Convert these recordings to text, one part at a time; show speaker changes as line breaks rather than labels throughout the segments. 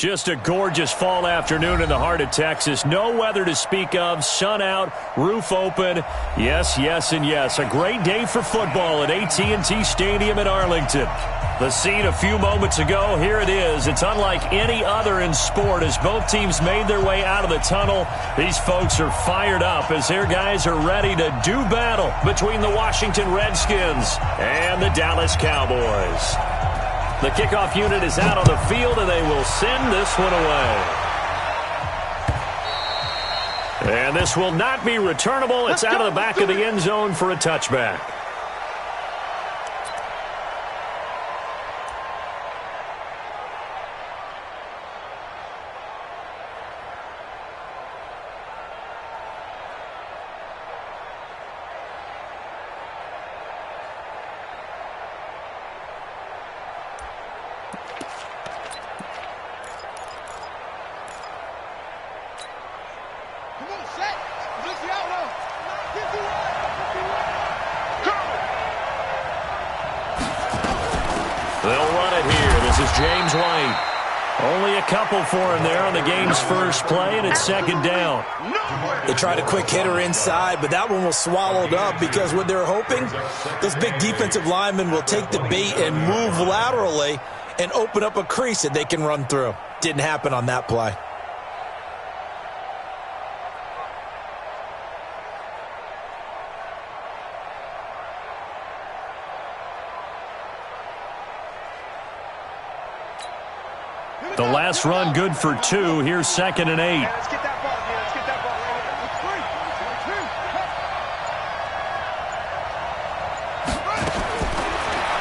Just a gorgeous fall afternoon in the heart of Texas. No weather to speak of. Sun out, roof open. Yes, yes, and yes. A great day for football at AT&T Stadium in Arlington. The scene a few moments ago, here it is. It's unlike any other in sport as both teams made their way out of the tunnel. These folks are fired up as their guys are ready to do battle between the Washington Redskins and the Dallas Cowboys. The kickoff unit is out on the field, and they will send this one away. And this will not be returnable. It's out of the back of the end zone for a touchback.
Only a couple for him there on the game's first play, and it's second down.
They tried a quick hitter inside, but that one was swallowed up because what they're hoping, those big defensive linemen will take the bait and move laterally and open up a crease that they can run through. Didn't happen on that play.
The last run good for 2. Here's 2nd and 8.
Let's get that ball. Let's get that ball.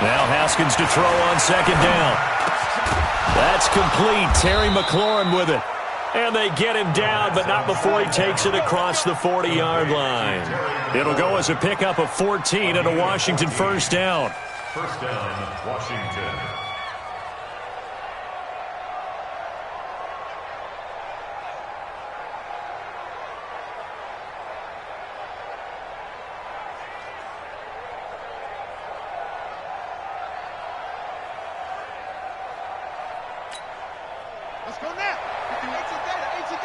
Now Haskins to throw on 2nd down. That's complete. Terry McLaurin with it. And they get him down, but not before he takes it across the 40-yard line. It'll go as a pickup of 14 and a Washington first down.
First down, Washington.
Let's go now. Get the data. Get the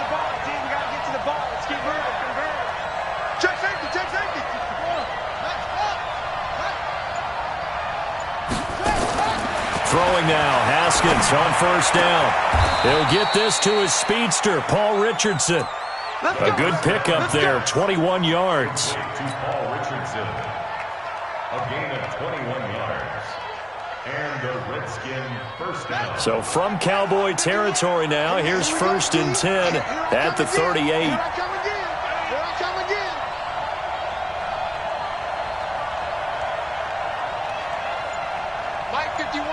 ball, team. We got to get to the ball. Let's keep moving. Check safety. Come on.
Throwing now. Haskins on first down. He'll get this to his speedster, Paul Richardson. A good pickup there, 21 yards.
To Paul Richardson. A gain of 21 yards. And the Redskin first down.
So from Cowboy territory now, here's 1st and 10 at the 38.
Here I come again. Mike 51.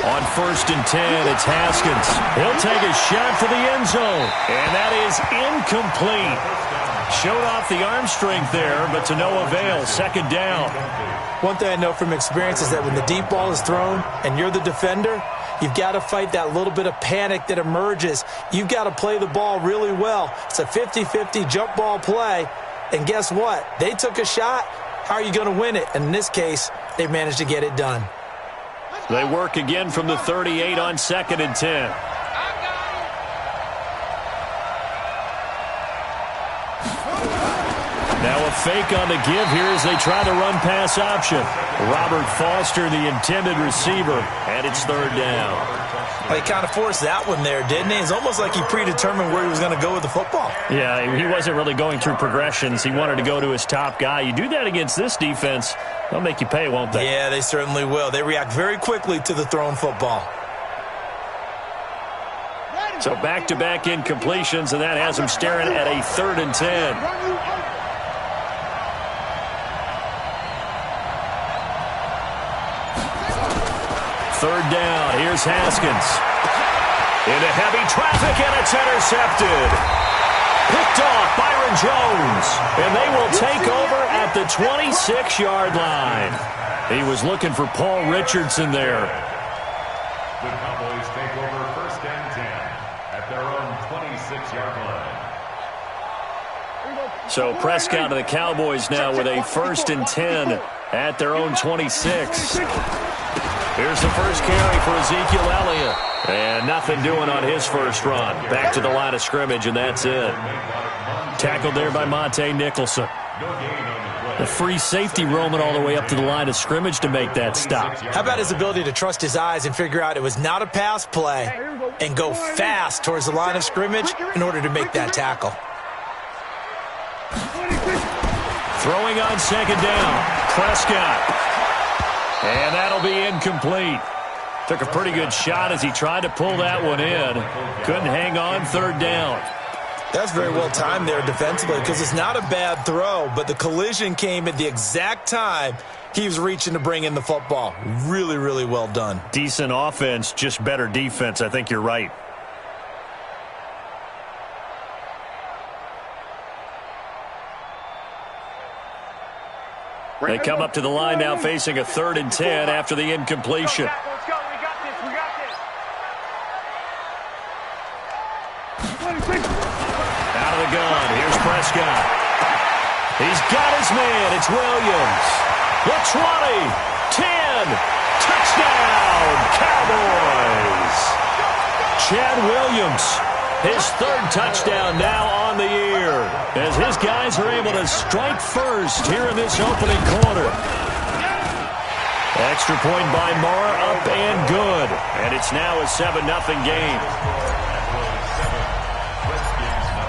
On 1st and 10, it's Haskins. He'll take a shot for the end zone. And that is incomplete. Showed off the arm strength there, but to no avail. 2nd down.
One thing I know from experience is that when the deep ball is thrown and you're the defender, you've got to fight that little bit of panic that emerges. You've got to play the ball really well. It's a 50-50 jump ball play. And guess what? They took a shot. How are you going to win it? And in this case, they managed to get it done.
They work again from the 38 on 2nd and 10. Now a fake on the give here as they try to run pass option. Robert Foster, the intended receiver, and it's 3rd down.
Well, he kind of forced that one there, didn't he? It's almost like he predetermined where he was going to go with the football.
Yeah, he wasn't really going through progressions. He wanted to go to his top guy. You do that against this defense, they'll make you pay, won't they?
Yeah, they certainly will. They react very quickly to the thrown football.
So back-to-back incompletions, and that has him staring at a 3rd and 10. Third down, here's Haskins. Into heavy traffic, and it's intercepted. Picked off Byron Jones, and they will take over at the 26-yard line. He was looking for Paul Richardson there.
The Cowboys take over 1st and 10 at their own 26-yard line.
So Prescott and the Cowboys now with a 1st and 10 at their own 26.
Here's the first carry for Ezekiel Elliott. And nothing doing on his first run. Back to the line of scrimmage, and that's it. Tackled there by Monte Nicholson. The free safety roaming all the way up to the line of scrimmage to make that stop.
How about his ability to trust his eyes and figure out it was not a pass play and go fast towards the line of scrimmage in order to make that tackle.
Throwing on second down, Prescott. And that'll be incomplete. Took a pretty good shot as he tried to pull that one in. Couldn't hang on third down.
That's very well timed there defensively because it's not a bad throw, but the collision came at the exact time he was reaching to bring in the football. Really, really well done.
Decent offense, just better defense. I think you're right. They come up to the line now facing a 3rd and 10 after the incompletion.
Let's go. We got this. We got this.
Out of the gun. Here's Prescott. He's got his man. It's Williams. The 20. 10. Touchdown, Cowboys. Chad Williams. His 3rd touchdown now on the year as his guys are able to strike first here in this opening quarter. Extra point by Moore, up and good. And it's now a 7-0 game.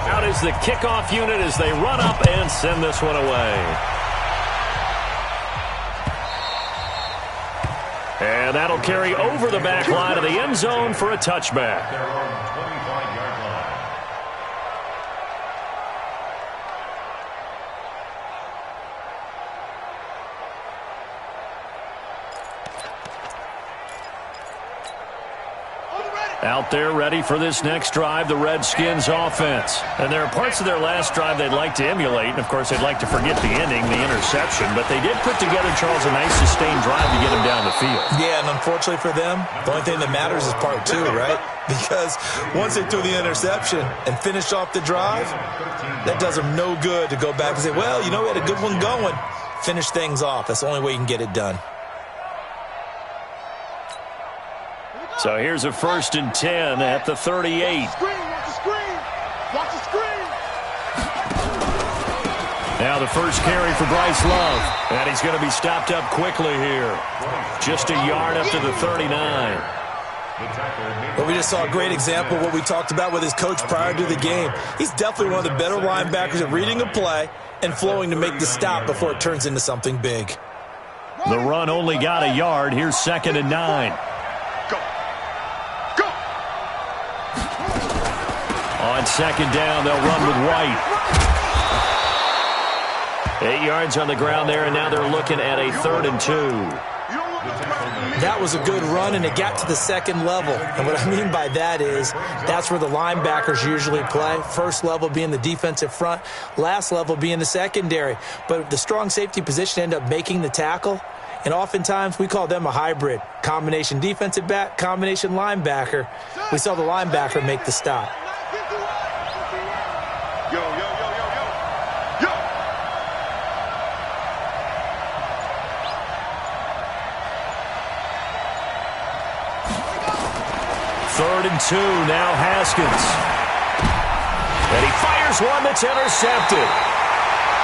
Out is the kickoff unit as they run up and send this one away. And that'll carry over the back line of the end zone for a touchback. Out there ready for this next drive, the Redskins offense. And there are parts of their last drive they'd like to emulate. And, of course, they'd like to forget the ending, the interception. But they did put together, Charles, a nice sustained drive to get them down the field.
Yeah, and unfortunately for them, the only thing that matters is part 2, right? Because once they threw the interception and finished off the drive, that does them no good to go back and say, well, you know, we had a good one going. Finish things off. That's the only way you can get it done.
So here's a 1st and 10 at the 38.
Watch the screen. Watch the screen.
Now the first carry for Bryce Love. And he's going to be stopped up quickly here. Just a yard up to the 39.
But we just saw a great example of what we talked about with his coach prior to the game. He's definitely one of the better linebackers at reading a play and flowing to make the stop before it turns into something big.
The run only got a yard. Here's 2nd and 9. On second down, they'll run with White. 8 yards on the ground there, and now they're looking at a 3rd and 2.
That was a good run, and it got to the second level. And what I mean by that is that's where the linebackers usually play. First level being the defensive front, last level being the secondary. But the strong safety position ended up making the tackle. And oftentimes we call them a hybrid. Combination defensive back, combination linebacker. We saw the linebacker make the stop.
Yo, yo, yo, yo, yo. Yo.
3rd and 2, now Haskins. And he fires one that's intercepted.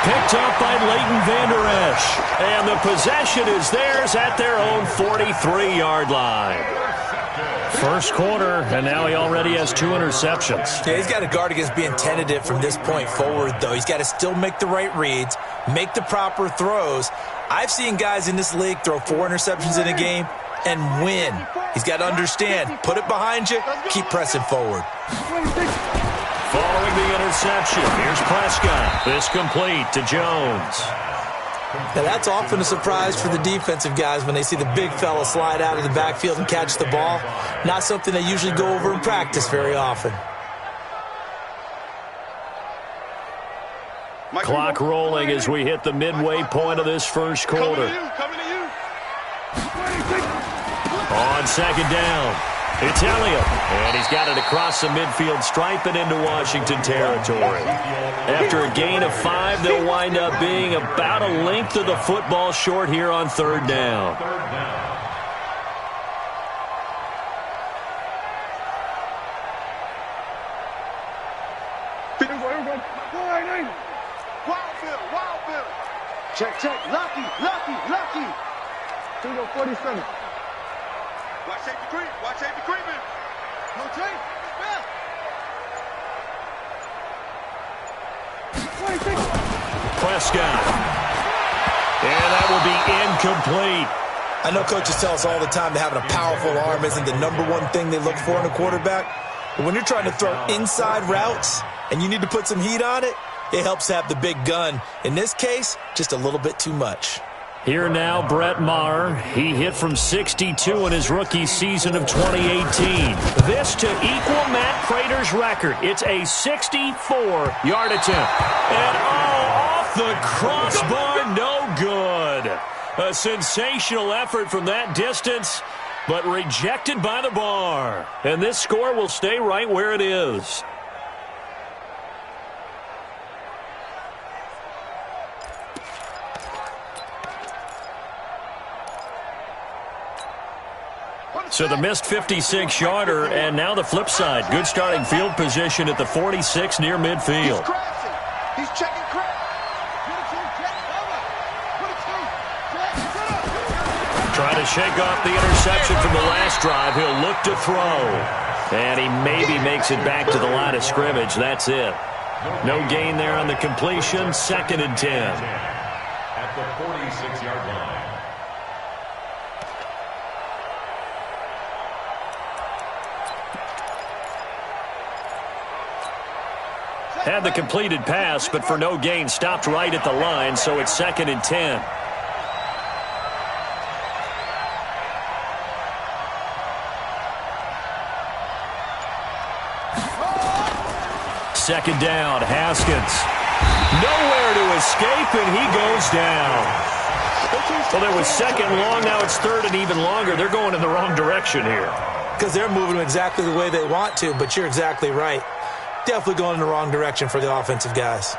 Picked up by Leighton Vander Esch. And the possession is theirs at their own 43-yard line. First quarter, and now he already has 2 interceptions.
Yeah, he's got to guard against being tentative from this point forward, though. He's got to still make the right reads, make the proper throws. I've seen guys in this league throw 4 interceptions in a game and win. He's got to understand, put it behind you, keep pressing forward.
Following the interception, here's Prescott. This complete to Jones.
Now, that's often a surprise for the defensive guys when they see the big fella slide out of the backfield and catch the ball. Not something they usually go over in practice very often.
Clock rolling as we hit the midway point of this first quarter.
Coming to you.
On second down, it's Elliott. And he's got it across the midfield stripe and into Washington territory. After a gain of 5, they'll wind up being about a length of the football short here on 3rd down.
Lucky. 2:47. Watch safety creep. Watch safety creeping. No change.
Prescott. And that will be incomplete.
I know coaches tell us all the time that having a powerful arm isn't the #1 thing they look for in a quarterback. But when you're trying to throw inside routes and you need to put some heat on it, it helps to have the big gun. In this case, just a little bit too much.
Here now, Brett Maher. He hit from 62 in his rookie season of 2018. This to equal Matt Prater's record. It's a 64-yard attempt. And off the crossbar, no good. A sensational effort from that distance, but rejected by the bar. And this score will stay right where it is. So the missed 56-yarder, and now the flip side. Good starting field position at the 46 near midfield.
He's checking crap.
Trying to shake off the interception from the last drive. He'll look to throw. And he maybe makes it back to the line of scrimmage. That's it. No gain there on the completion. 2nd and 10.
At the 46-yard line.
Had the completed pass, but for no gain, stopped right at the line, so it's 2nd and 10. Second down, Haskins. Nowhere to escape, and he goes down. Well, there was 2nd long, now it's 3rd and even longer. They're going in the wrong direction here.
Because they're moving exactly the way they want to, but you're exactly right. Definitely going in the wrong direction for the offensive guys.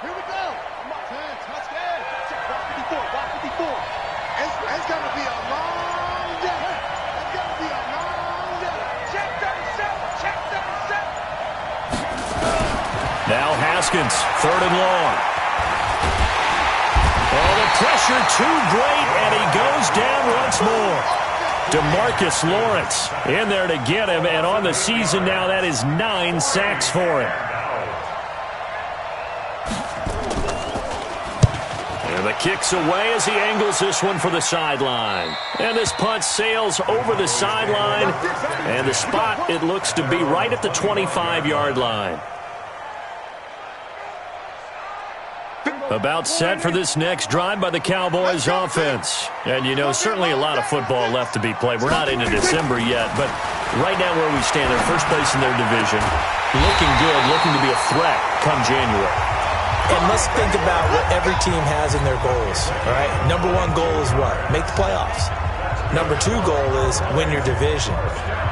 Here we go. Touchdown. 54. It's going to be a long day. It's going to be a long day. Check 37.
Now Haskins, 3rd and long. Oh, the pressure too great, and he goes down once more. DeMarcus Lawrence in there to get him, and on the season now, that is 9 sacks for him. And the kick's away as he angles this one for the sideline. And this punt sails over the sideline, and the spot, it looks to be right at the 25-yard line. About set for this next drive by the Cowboys offense. And, you know, certainly a lot of football left to be played. We're not into December yet, but right now where we stand, they're first place in their division. Looking good, looking to be a threat come January.
And let's think about what every team has in their goals, all right? #1 goal is what? Make the playoffs. #2 goal is win your division.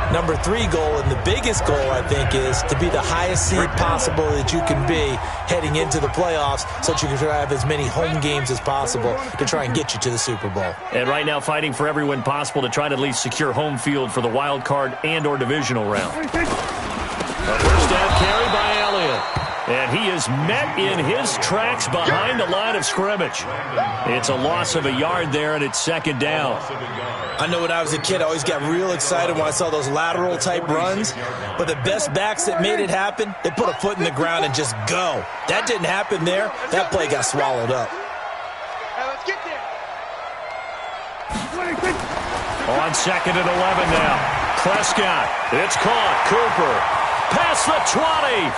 #3 goal, and the biggest goal, I think, is to be the highest seed possible that you can be heading into the playoffs so that you can have as many home games as possible to try and get you to the Super Bowl.
And right now fighting for every win possible to try to at least secure home field for the wild card and or divisional round. A first down carry by Elliott. And he is met in his tracks behind the line of scrimmage. It's a loss of a yard there, and it's 2nd down.
I know when I was a kid, I always got real excited when I saw those lateral-type runs. But the best backs that made it happen, they put a foot in the ground and just go. That didn't happen there. That play got swallowed up.
Hey, let's get there.
On 2nd and 11 now. Prescott. It's caught. Cooper. Past the 20.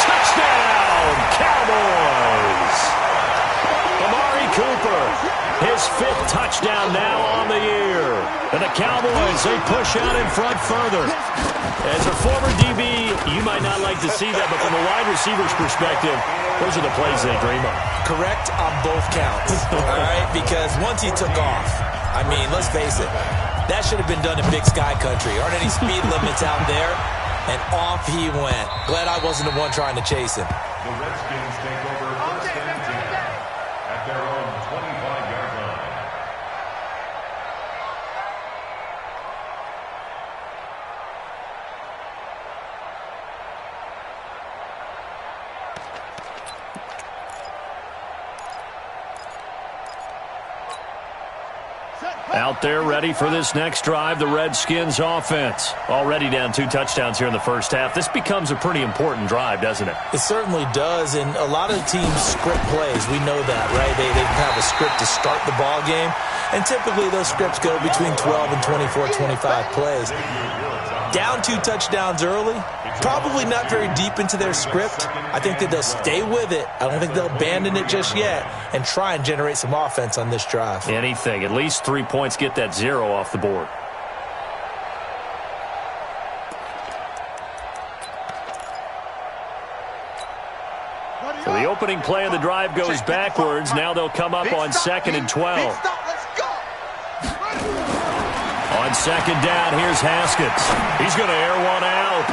Touchdown, Cowboys! Amari Cooper, his 5th touchdown now on the year. And the Cowboys, they push out in front further. As a former DB, you might not like to see that, but from a wide receiver's perspective, those are the plays they dream of.
Correct on both counts, all right? Because once he took off, I mean, let's face it, that should have been done in Big Sky Country. Aren't any speed limits out there? And off he went. Glad I wasn't the one trying to chase him.
The Redskins take over 1st and 10 at their own 25-yard line.
Out there ready for this next drive, the Redskins offense. Already down 2 touchdowns here in the first half. This becomes a pretty important drive, doesn't it?
It certainly does, and a lot of teams script plays. We know that, right? They have a script to start the ball game, and typically those scripts go between 12 and 24, 25 plays. Down 2 touchdowns early, probably not very deep into their script. I think that they'll stay with it. I don't think they'll abandon it just yet and try and generate some offense on this drive.
Anything. At least 3 points, get that 0 off the board. So the opening play of the drive goes backwards. Now they'll come up on 2nd and 12. On 2nd down, here's Haskins. He's going to air one out.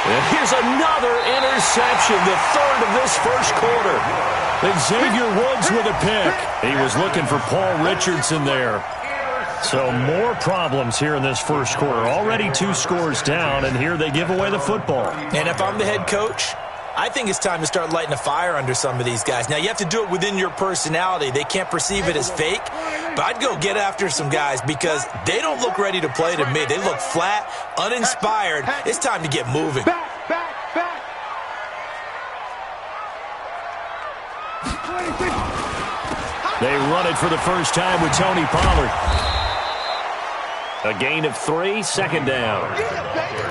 And here's another interception, the 3rd of this first quarter. Xavier Woods with a pick. He was looking for Paul Richardson there. So more problems here in this first quarter. Already 2 scores down, and here they give away the football.
And if I'm the head coach, I think it's time to start lighting a fire under some of these guys. Now, you have to do it within your personality. They can't perceive it as fake. But I'd go get after some guys because they don't look ready to play to me. They look flat, uninspired. It's time to get moving.
They run it for the first time with Tony Pollard. A gain of 3, 2nd down.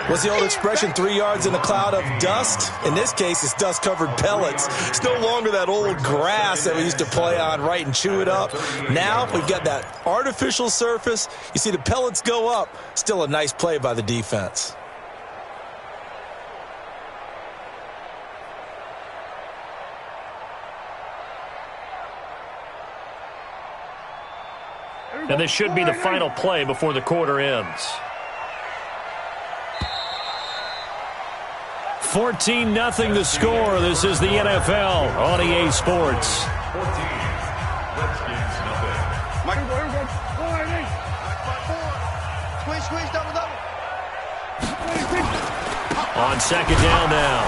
What's the old expression, 3 yards in a cloud of dust? In this case, it's dust-covered pellets. It's no longer that old grass that we used to play on, right, and chew it up. Now we've got that artificial surface. You see the pellets go up. Still a nice play by the defense.
And this should be the final play before the quarter ends. 14-0 the score. This is the NFL on EA Sports.
14. Redskins, nothing.
Squeeze, double.
On 2nd down now,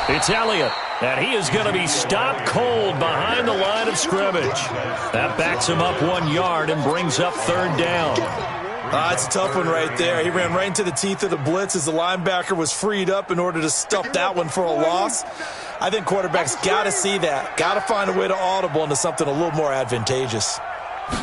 it's Elliott. And he is going to be stopped cold behind the line of scrimmage. That backs him up 1 yard and brings up 3rd down.
It's a tough one right there. He ran right into the teeth of the blitz as the linebacker was freed up in order to stuff that one for a loss. I think quarterbacks got to see that. Got to find a way to audible into something a little more advantageous.
On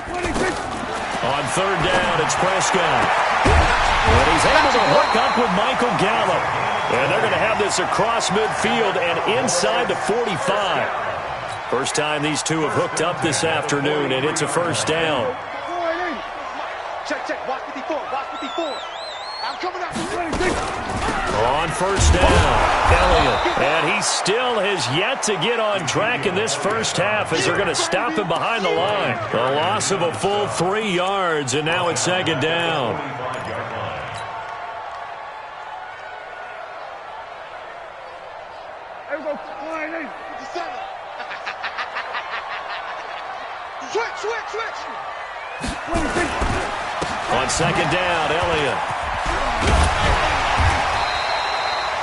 3rd down, it's Prescott. And he's able to hook up with Michael Gallup. And they're going to have this across midfield and inside the 45. First time these two have hooked up this afternoon, and it's a first down.
Check. Watch 54. I'm coming up.
On 1st down, Elliott. And he still has yet to get on track in this first half as they're going to stop him behind the line. A loss of a full 3 yards, and now it's 2nd down.
Switch.
On 2nd down, Elliott.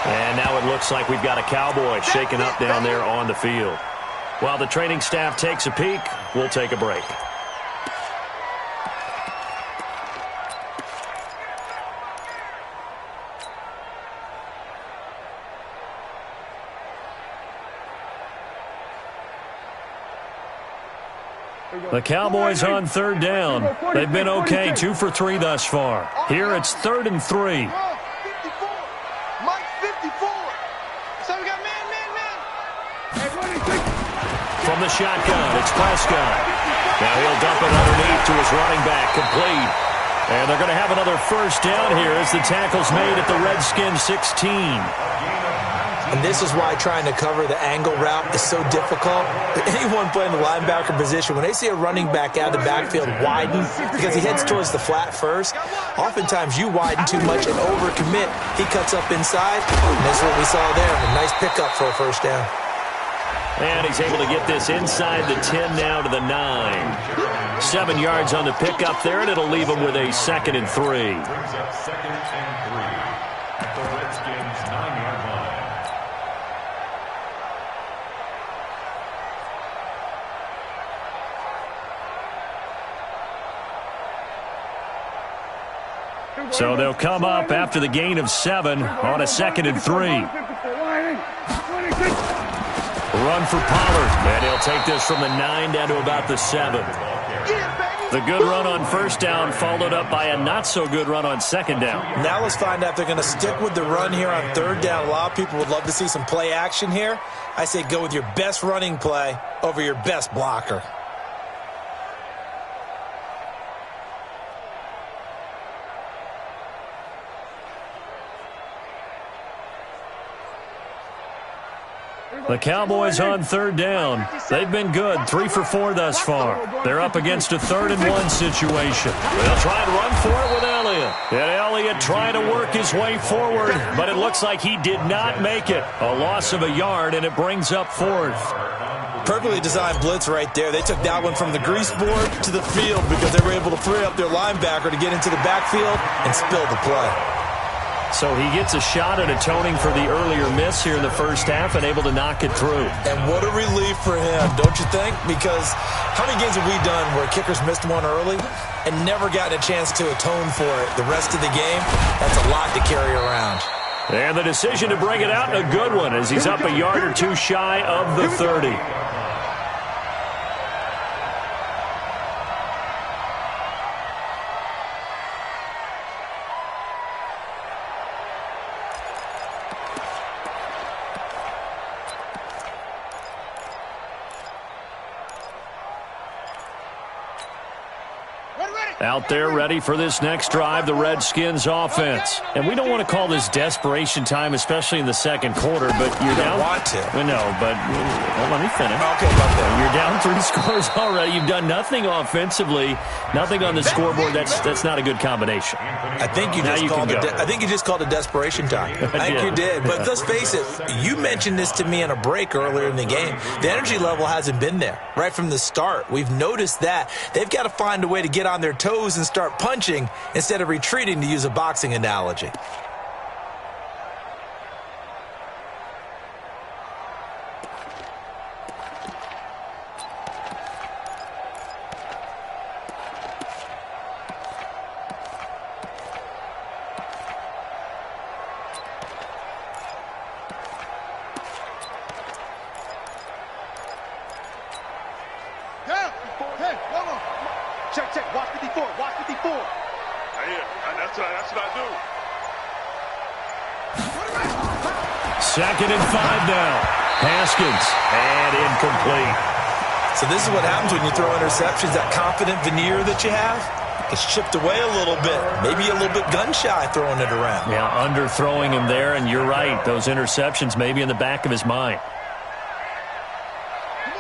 And now it looks like we've got a Cowboy shaken up down there on the field. While the training staff takes a peek, we'll take a break. The Cowboys on 3rd down. They've been okay, 2 for 3 thus far. Here it's 3rd and 3.
54. Mike 54. So we got man.
From the shotgun, it's Prescott. Now he'll dump it underneath to his running back, complete. And they're going to have another first down here as the tackle's made at the Redskins 16.
And this is why trying to cover the angle route is so difficult. Anyone playing the linebacker position, when they see a running back out of the backfield widen because he heads towards the flat first, oftentimes you widen too much and overcommit. He cuts up inside, and that's what we saw there. A nice pickup for a first down.
And he's able to get this inside the 10 now to the 9. 7 yards on the pickup there, and it'll leave him with a 2nd and 3.
Brings up 2nd and 3 at the Redskins' 9-yard line.
So they'll come up after the gain of 7 on a 2nd and 3. Run for Pollard, and he'll take this from the 9 down to about the 7. The good run on 1st down followed up by a not-so-good run on 2nd down.
Now let's find out if they're going to stick with the run here on 3rd down. A lot of people would love to see some play action here. I say go with your best running play over your best blocker.
The Cowboys on 3rd down. They've been good, 3 for 4 thus far. They're up against a 3rd and 1 situation. They'll try and run for it with Elliott. And Elliott trying to work his way forward, but it looks like he did not make it. A loss of a yard, and it brings up 4th.
Perfectly designed blitz right there. They took that one from the grease board to the field because they were able to free up their linebacker to get into the backfield and spill the play.
So he gets a shot at atoning for the earlier miss here in the 1st half and able to knock it through.
And what a relief for him, don't you think? Because how many games have we done where kickers missed one early and never gotten a chance to atone for it the rest of the game? That's a lot to carry around.
And the decision to bring it out, a good one, as he's up a yard or 2 shy of the 30. Out there ready for this next drive, the Redskins offense. And we don't want to call this desperation time, especially in the 2nd quarter, but you're down.
Want to.
No, but well, let me finish.
Okay, about that.
You're down 3 scores already. You've done nothing offensively, nothing on the scoreboard. That's not a good combination.
I think you just called it desperation time. I think you did. But let's face it, you mentioned this to me in a break earlier in the game. The energy level hasn't been there right from the start. We've noticed that. They've got to find a way to get on their toes and start punching instead of retreating, to use a boxing analogy.
Check. Watch 54. Watch 54. That's what I do.
2nd and 5 now. Haskins, and incomplete.
So this is what happens when you throw interceptions. That confident veneer that you have gets chipped away a little bit. Maybe a little bit gun-shy throwing it around.
Yeah, underthrowing him there, and you're right. Those interceptions may be in the back of his mind.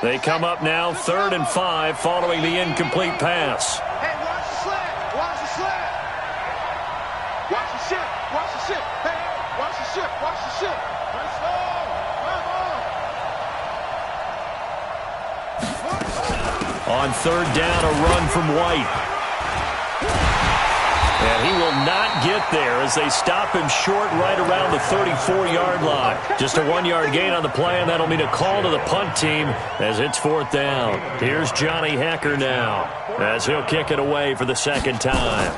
They come up now 3rd and 5 following the incomplete pass.
Hey, watch the slant. Watch the slant. Watch the ship. Watch the ship. Hey, watch the ship. Watch the ship. Let's go.
On 3rd down, a run from White. And he will not get there as they stop him short right around the 34-yard line. Just a 1-yard gain on the play, and that'll mean a call to the punt team as it's 4th down. Here's Johnny Hecker now as he'll kick it away for the 2nd time.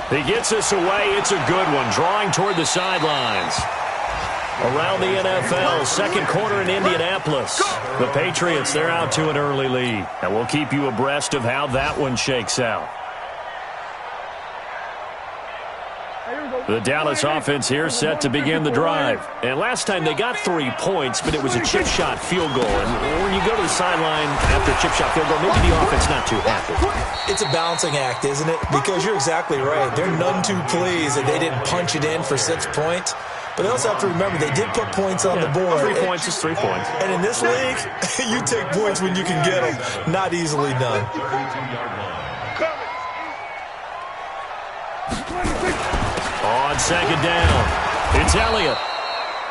He gets this away. It's a good one, drawing toward the sidelines. Around the NFL, 2nd quarter in Indianapolis. The Patriots, they're out to an early lead. And we'll keep you abreast of how that one shakes out. The Dallas offense here set to begin the drive. And last time they got 3 points, but it was a chip shot field goal. And when you go to the sideline after a chip shot field goal, maybe the offense not too happy.
It's a balancing act, isn't it? Because you're exactly right. They're none too pleased that they didn't punch it in for 6 points. But they also have to remember they did put points on the board.
3 points is 3 points.
And in this league, you take points when you can get them. Not easily done.
On 2nd down, it's Elliott.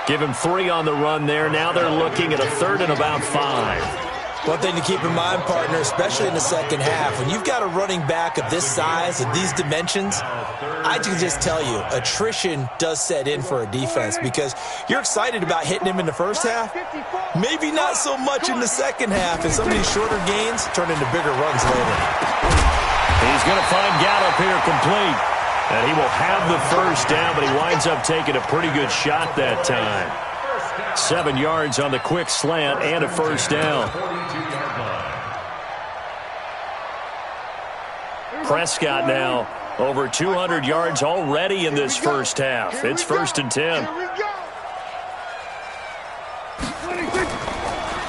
Give him 3 on the run there. Now they're looking at a 3rd and about 5.
One thing to keep in mind, partner, especially in the 2nd half, when you've got a running back of this size, of these dimensions, I can just tell you, attrition does set in for a defense because you're excited about hitting him in the 1st half, maybe not so much in the 2nd half, and some of these shorter gains turn into bigger runs later.
He's going to find Gallup here complete. And he will have the first down, but he winds up taking a pretty good shot that time. 7 yards on the quick slant and a first down. Prescott now over 200 yards already in this first half. It's 1st and 10.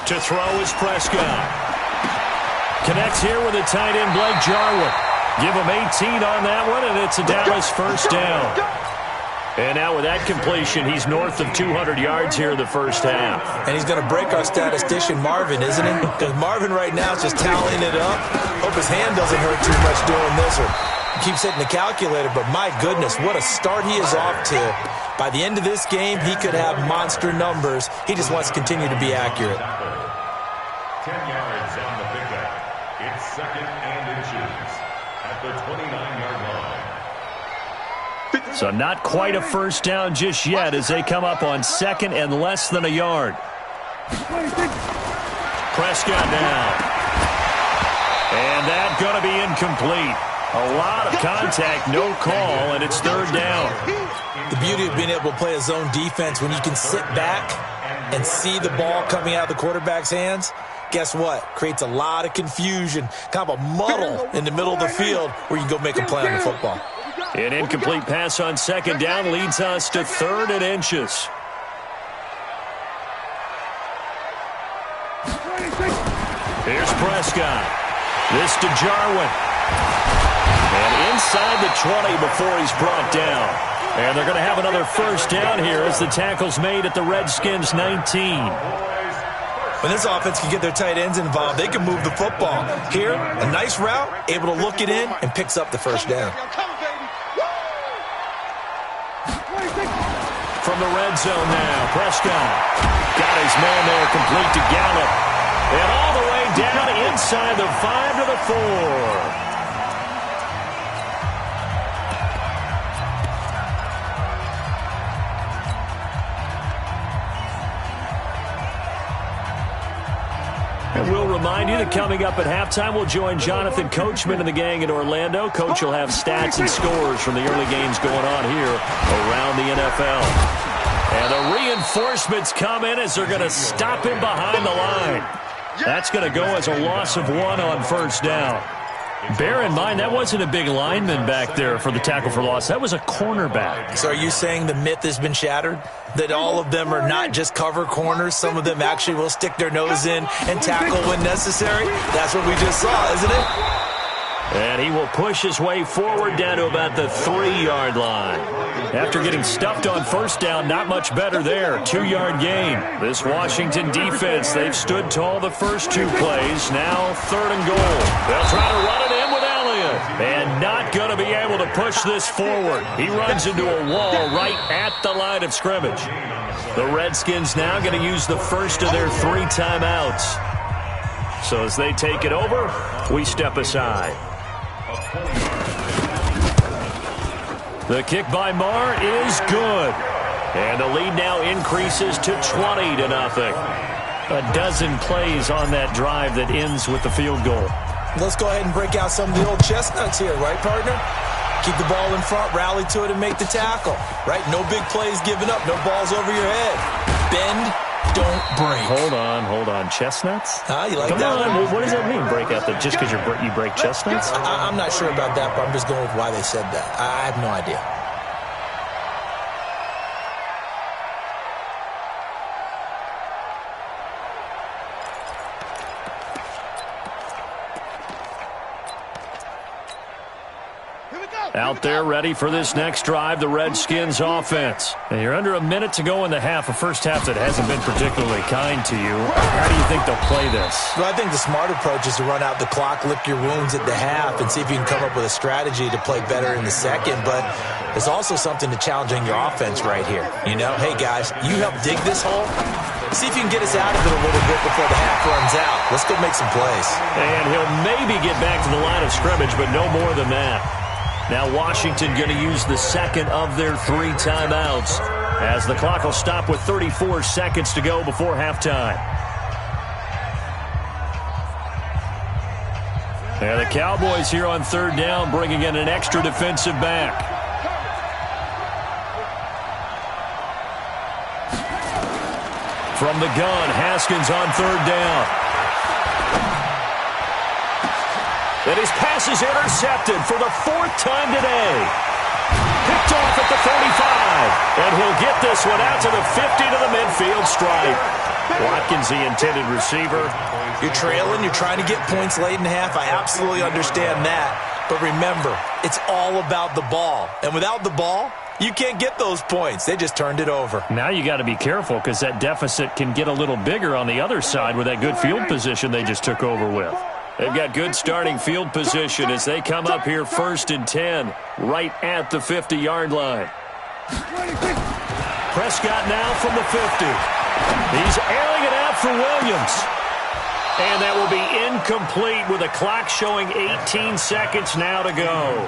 To throw is Prescott. Connects here with a tight end, Blake Jarwin. Give him 18 on that one, and it's a Dallas first down. And now with that completion, he's north of 200 yards here in the first half.
And he's going to break our statistician, Marvin, isn't he? Because Marvin right now is just tallying it up. Hope his hand doesn't hurt too much doing this, or keeps hitting the calculator. But my goodness, what a start he is off to. By the end of this game, he could have monster numbers. He just wants to continue to be accurate.
10 yards on the pickup. It's 2nd and inches at the 29-yard line.
So not quite a first down just yet as they come up on 2nd and less than a yard. Prescott now. And that's going to be incomplete. A lot of contact, no call, and it's 3rd down.
The beauty of being able to play a zone defense when you can sit back and see the ball coming out of the quarterback's hands, guess what? Creates a lot of confusion, kind of a muddle in the middle of the field where you can go make a play on the football.
An incomplete pass on 2nd down leads us to 3rd and inches. Here's Prescott. This to Jarwin. And inside the 20 before he's brought down. And they're going to have another first down here as the tackle's made at the Redskins' 19.
When this offense can get their tight ends involved, they can move the football. Here, a nice route, able to look it in, and picks up the first down.
From the red zone now, Prescott got his man there, complete to Gallup. And all the way down inside the 5 to the 4. And we'll remind you that coming up at halftime, we'll join Jonathan Coachman and the gang in Orlando. Coach will have stats and scores from the early games going on here around the NFL. And the reinforcements come in as they're going to stop him behind the line. That's going to go as a loss of 1 on first down. Bear in mind, that wasn't a big lineman back there for the tackle for loss. That was a cornerback.
So are you saying the myth has been shattered? That all of them are not just cover corners? Some of them actually will stick their nose in and tackle when necessary? That's what we just saw, isn't it?
And he will push his way forward down to about the 3-yard line. After getting stuffed on first down, not much better there. 2-yard gain. This Washington defense, they've stood tall the first 2 plays. Now 3rd and goal. They'll try to run it in with Elliott. And not going to be able to push this forward. He runs into a wall right at the line of scrimmage. The Redskins now going to use the first of their 3 timeouts. So as they take it over, we step aside. The kick by Marr is good. And the lead now increases to 20-0. A dozen plays on that drive that ends with the field goal.
Let's go ahead and break out some of the old chestnuts here, right, partner? Keep the ball in front, rally to it, and make the tackle. Right? No big plays given up, no balls over your head. Bend, don't break.
Hold on. Chestnuts?
You like
Come
that
on.
one?
What does that mean, break out? Just because you break chestnuts?
I'm not sure about that, but I'm just going with why they said that. I have no idea.
Out there ready for this next drive, the Redskins offense. And you're under a minute to go in the half, a first half that hasn't been particularly kind to you. How do you think they'll play this?
Well, I think the smart approach is to run out the clock, lick your wounds at the half, and see if you can come up with a strategy to play better in the second. But there's also something to challenging your offense right here. You know, hey, guys, you help dig this hole. See if you can get us out of it a little bit before the half runs out. Let's go make some plays.
And he'll maybe get back to the line of scrimmage, but no more than that. Now Washington going to use the second of their 3 timeouts as the clock will stop with 34 seconds to go before halftime. And the Cowboys here on 3rd down bringing in an extra defensive back. From the gun, Haskins on third down. And his pass is intercepted for the fourth time today. Picked off at the 45. And he'll get this one out to the 50 to the midfield stripe. Watkins, the intended receiver.
You're trailing. You're trying to get points late in the half. I absolutely understand that. But remember, it's all about the ball. And without the ball, you can't get those points. They just turned it over.
Now you got to be careful because that deficit can get a little bigger on the other side with that good field position they just took over with. They've got good starting field position as they come up here 1st and 10, right at the 50-yard line. Prescott now from the 50. He's airing it out for Williams. And that will be incomplete with a clock showing 18 seconds now to go.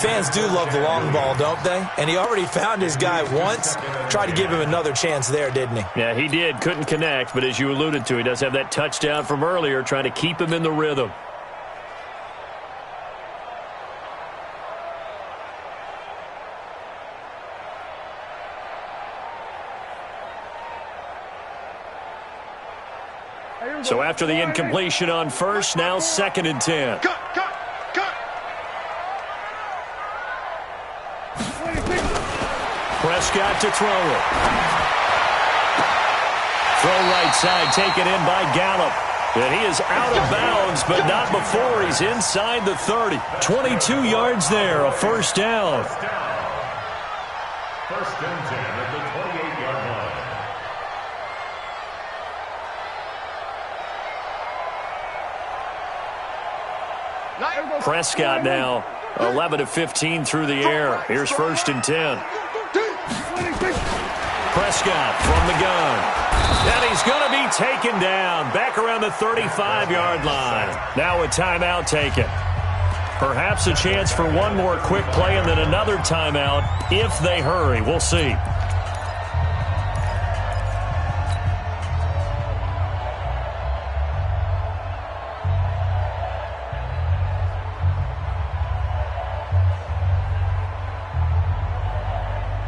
Fans do love the long ball, don't they? And he already found his guy once. Tried to give him another chance there, didn't he?
Yeah, he did. Couldn't connect, but as you alluded to, he does have that touchdown from earlier, trying to keep him in the rhythm. So after the incompletion on first, now 2nd and 10. Prescott to throw it. Throw right side, taken in by Gallup. And he is out of bounds, but not before he's inside the 30. 22 yards there, a first down.
1st and 10 at the 28-yard line.
Prescott now 11 of 15 through the air. Here's 1st and 10. Prescott from the gun. And he's going to be taken down back around the 35-yard line. Now a timeout taken. Perhaps a chance for one more quick play and then another timeout if they hurry. We'll see.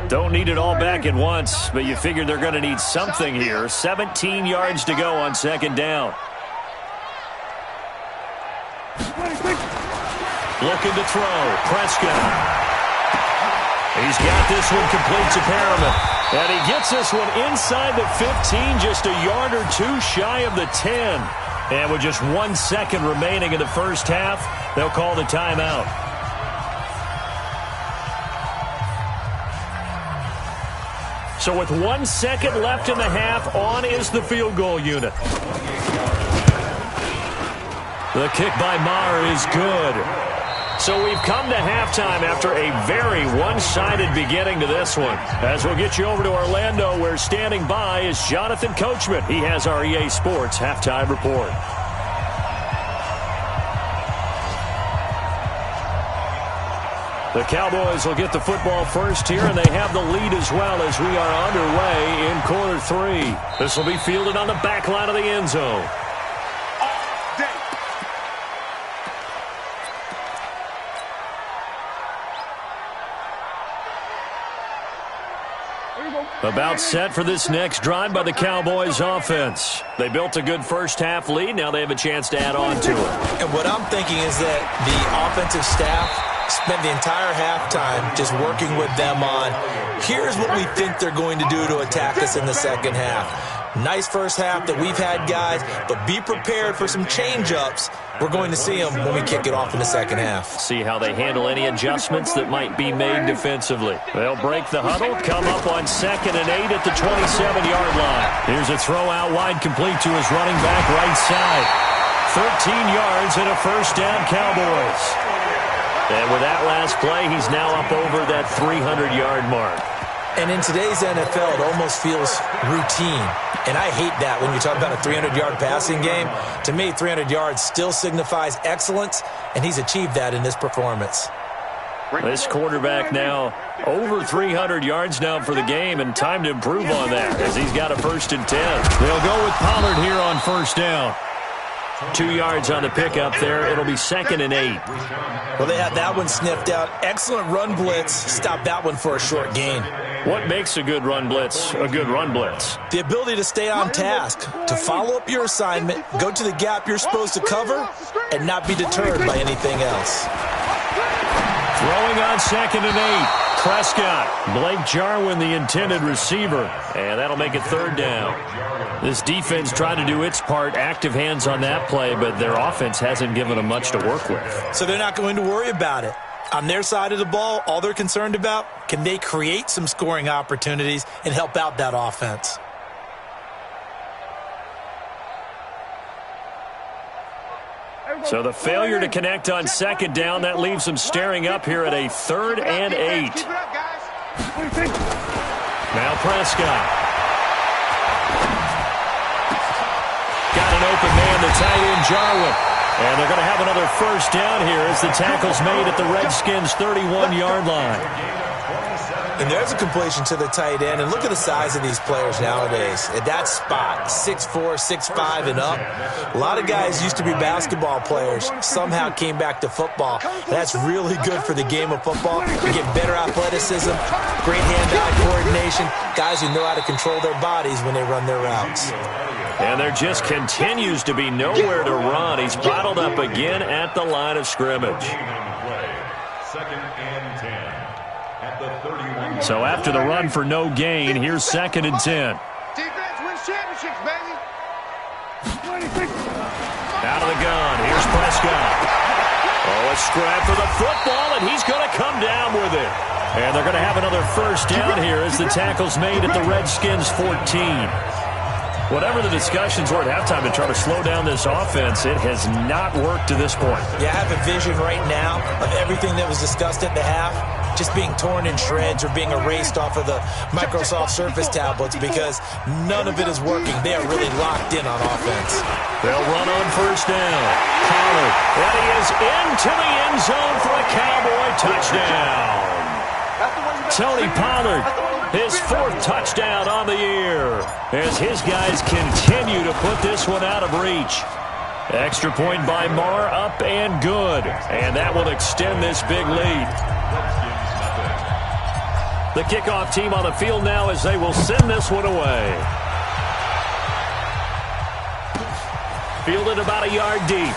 Don't need it all back at once, but you figure they're going to need something here. 17 yards to go on 2nd down. Looking to throw. Prescott. He's got this one complete to Perriman. And he gets this one inside the 15, just a yard or two shy of the 10. And with just 1 second remaining in the first half, they'll call the timeout. So with 1 second left in the half, on is the field goal unit. The kick by Maher is good. So we've come to halftime after a very one-sided beginning to this one. As we'll get you over to Orlando, where standing by is Jonathan Coachman. He has our EA Sports halftime report. The Cowboys will get the football first here, and they have the lead as well as we are underway in quarter 3. This will be fielded on the back line of the end zone. About set for this next drive by the Cowboys offense. They built a good first half lead. Now they have a chance to add on to it.
And what I'm thinking is that the offensive staff spent the entire halftime just working with them on, here's what we think they're going to do to attack us in the second half. Nice first half that we've had, guys, but be prepared for some change-ups. We're going to see them when we kick it off in the second half.
See how they handle any adjustments that might be made defensively. They'll break the huddle, come up on 2nd and 8 at the 27-yard line. Here's a throw out wide, complete to his running back right side. 13 yards and a first down, Cowboys. And with that last play, he's now up over that 300-yard mark.
And in today's NFL, it almost feels routine. And I hate that when you talk about a 300-yard passing game. To me, 300 yards still signifies excellence, and he's achieved that in this performance.
This quarterback now over 300 yards now for the game, and time to improve on that as he's got a 1st and 10. They'll go with Pollard here on 1st down. 2 yards on the pickup there. It'll be 2nd and 8.
Well, they had that one sniffed out. Excellent run blitz. Stop that one for a short gain.
What makes a good run blitz a good run blitz?
The ability to stay on task, to follow up your assignment, go to the gap you're supposed to cover, and not be deterred by anything else.
Throwing on 2nd and 8. Prescott. Blake Jarwin, the intended receiver. And that'll make it 3rd down. This defense tried to do its part, active hands on that play, but their offense hasn't given them much to work with.
So they're not going to worry about it. On their side of the ball, all they're concerned about, can they create some scoring opportunities and help out that offense?
So the failure to connect on 2nd down, that leaves them staring up here at a 3rd and 8. Now Prescott. Got an open man, the tight end Jarwin. And they're going to have another 1st down here as the tackle's made at the Redskins' 31-yard line.
And there's a completion to the tight end. And look at the size of these players nowadays. At that spot, 6'4", 6'5", and up. A lot of guys used to be basketball players, somehow came back to football. That's really good for the game of football. You get better athleticism, great hand-eye coordination, guys who know how to control their bodies when they run their routes.
And there just continues to be nowhere to run. He's bottled up again at the line of scrimmage.
2nd and 10 at the 31.
So after the run for no gain, here's 2nd and 10.
Defense wins championships, baby.
Out of the gun, here's Prescott. Oh, a scrap for the football, and he's going to come down with it. And they're going to have another 1st down here as the tackle's made at the Redskins' 14. Whatever the discussions were at halftime to try to slow down this offense, it has not worked to this point.
Yeah, I have a vision right now of everything that was discussed at the half just being torn in shreds or being erased off of the Microsoft Surface tablets because none of it is working. They are really locked in on offense.
They'll run on 1st down. Pollard, and he is into the end zone for a Cowboy touchdown. Tony Pollard, his 4th touchdown on the year, as his guys continue to put this one out of reach. Extra point by Marr, up and good. And that will extend this big lead. The kickoff team on the field now as they will send this one away. Fielded about a yard deep.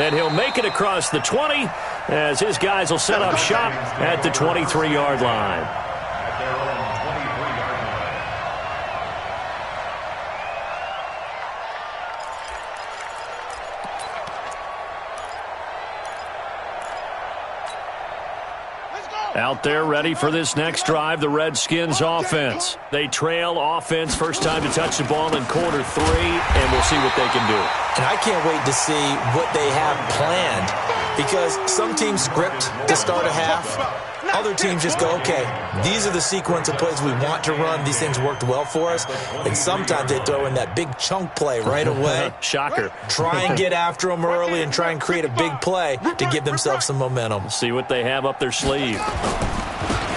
And he'll make it across the 20 as his guys will set up shop at the 23-yard line.
At their own 23-yard line.
Out there ready for this next drive, the Redskins offense. They trail offense, first time to touch the ball in quarter 3, and we'll see what they can do.
And I can't wait to see what they have planned because some teams script to start a half. Other teams just go, okay, these are the sequence of plays we want to run. These things worked well for us. And sometimes they throw in that big chunk play right away.
Shocker.
Try and get after them early and try and create a big play to give themselves some momentum.
See what they have up their sleeve.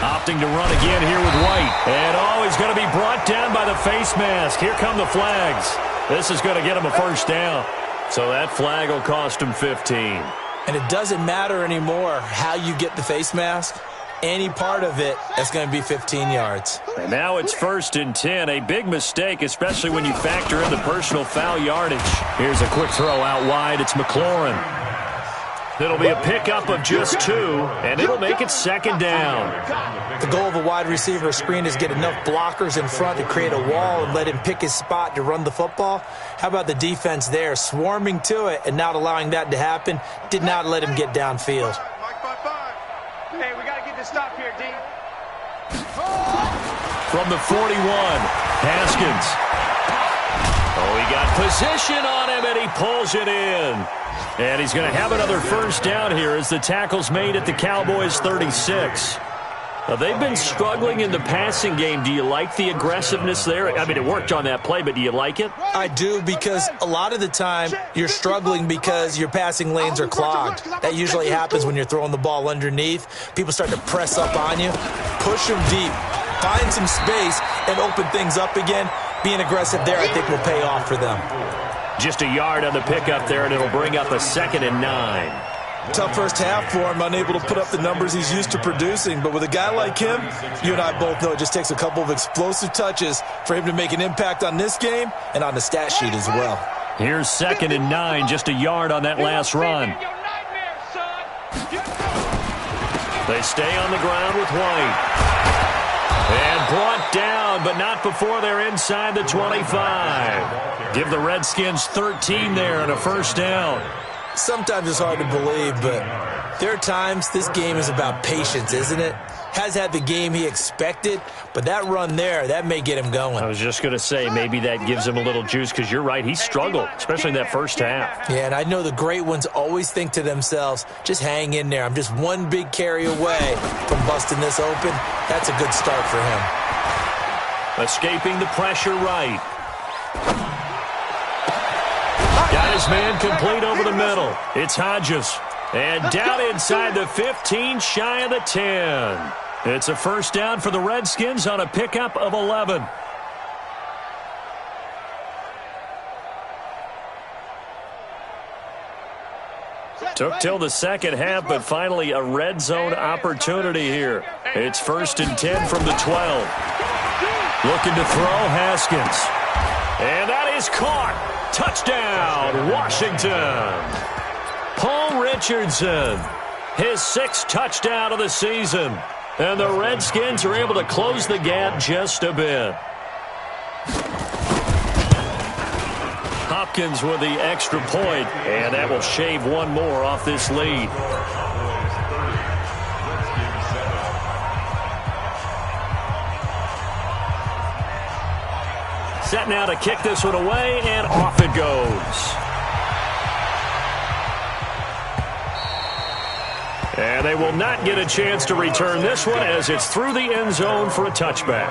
Opting to run again here with White. And he's going to be brought down by the face mask. Here come the flags. This is going to get him a 1st down. So that flag will cost him 15.
And it doesn't matter anymore how you get the face mask. Any part of it, that's going to be 15 yards.
And now it's 1st and 10. A big mistake, especially when you factor in the personal foul yardage. Here's a quick throw out wide. It's McLaurin. It'll be a pickup of just 2, and it'll make it 2nd down.
The goal of a wide receiver screen is get enough blockers in front to create a wall and let him pick his spot to run the football. How about the defense there, swarming to it and not allowing that to happen? Did not let him get downfield.
Hey, we got to get this stop here, D.
From the 41, Haskins. Oh, he got position on him, and he pulls it in. And he's going to have another 1st down here as the tackle's made at the Cowboys' 36. Now, they've been struggling in the passing game. Do you like the aggressiveness there? I mean, it worked on that play, but do you like it?
I do, because a lot of the time you're struggling because your passing lanes are clogged. That usually happens when you're throwing the ball underneath. People start to press up on you. Push them deep. Find some space and open things up again. Being aggressive there, I think, will pay off for them.
Just a yard on the pickup there, and it'll bring up a 2nd and 9.
Tough first half for him, unable to put up the numbers he's used to producing. But with a guy like him, you and I both know it just takes a couple of explosive touches for him to make an impact on this game and on the stat sheet as well.
Here's 2nd and 9, just a yard on that last run. They stay on the ground with White. And brought down, but not before they're inside the 25. Give the Redskins 13 there and a first down.
Sometimes it's hard to believe, but there are times this game is about patience, isn't it? Has had the game he expected, but that run there, that may get him going.
I was just going to say, maybe that gives him a little juice, because you're right, he struggled, especially in that first half.
Yeah, and I know the great ones always think to themselves, just hang in there. I'm just one big carry away from busting this open. That's a good start for him.
Escaping the pressure right. Got his man complete over the middle. It's Hodges. And down inside the 15, shy of the 10. It's a first down for the Redskins on a pickup of 11. Took till the second half, but finally a red zone opportunity here. It's 1st and 10 from the 12. Looking to throw, Haskins. And that is caught. Touchdown, Washington. Paul Richardson, his 6th touchdown of the season. And the Redskins are able to close the gap just a bit. Hopkins with the extra point, and that will shave one more off this lead. Set now to kick this one away, and off it goes. And they will not get a chance to return this one as it's through the end zone for a touchback.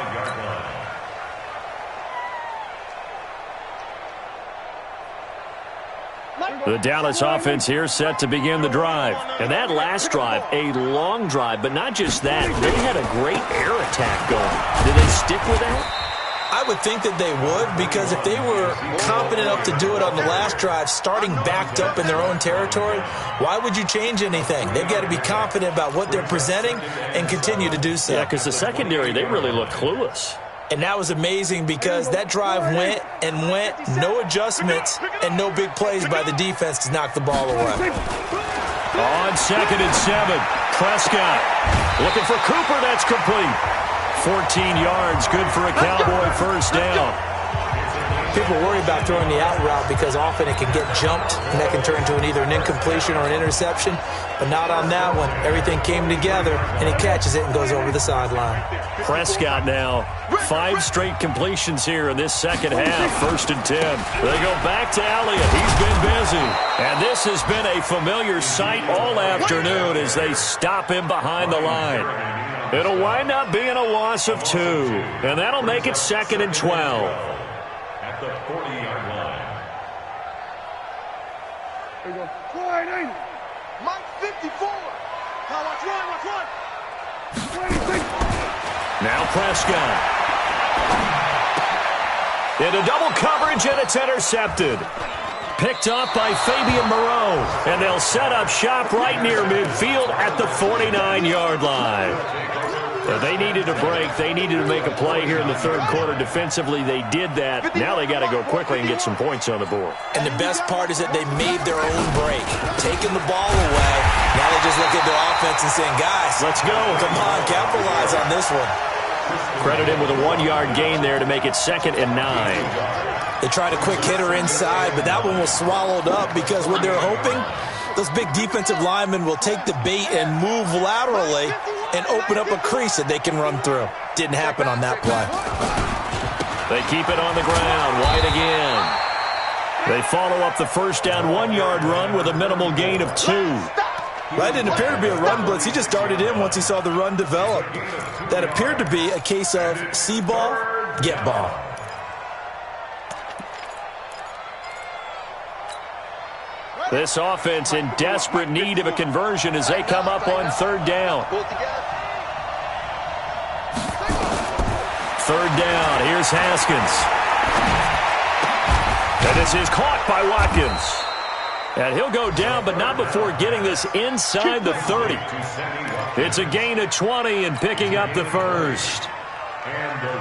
The Dallas offense here set to begin the drive. And that last drive, a long drive, but not just that. They had a great air attack going. Did they stick with that?
I would think that they would, because if they were confident enough to do it on the last drive, starting backed up in their own territory, why would you change anything? They've got to be confident about what they're presenting and continue to do so.
Yeah, because the secondary, they really look clueless.
And that was amazing because that drive went and went, no adjustments, and no big plays by the defense to knock the ball away.
On 2nd and 7, Prescott looking for Cooper. That's complete. 14 yards, good for a Cowboy first down.
People worry about throwing the out route because often it can get jumped, and that can turn into either an incompletion or an interception. But not on that one. Everything came together, and he catches it and goes over the sideline.
Prescott now, 5 straight completions here in this second half. 1st and 10. They go back to Elliott. He's been busy. And this has been a familiar sight all afternoon as they stop him behind the line. It'll wind up being a loss of 2. And that'll make it 2nd and 12.
At the 40-yard line.
There you go. Quiet, ain't it? Mike 54. Now watch run.
Now Prescott. Into double coverage, and it's intercepted. Picked up by Fabian Moreau. And they'll set up shop right near midfield at the 49-yard line. They needed a break. They needed to make a play here in the third quarter. Defensively, they did that. Now they got to go quickly and get some points on the board.
And the best part is that they made their own break, taking the ball away. Now they just look at their offense and saying, guys,
let's go.
Come on, capitalize on this one.
Credit him with a 1-yard gain there to make it 2nd and 9.
They tried a quick hitter inside, but that one was swallowed up because what they're hoping, those big defensive linemen will take the bait and move laterally and open up a crease that they can run through. Didn't happen on that play.
They keep it on the ground. White again. They follow up the first down 1-yard run with a minimal gain of 2.
That didn't appear to be a run blitz. He just darted in once he saw the run develop. That appeared to be a case of see ball, get ball.
This offense in desperate need of a conversion as they come up on 3rd down. 3rd down. Here's Haskins. And this is caught by Watkins. And he'll go down, but not before getting this inside the 30. It's a gain of 20 and picking up the first.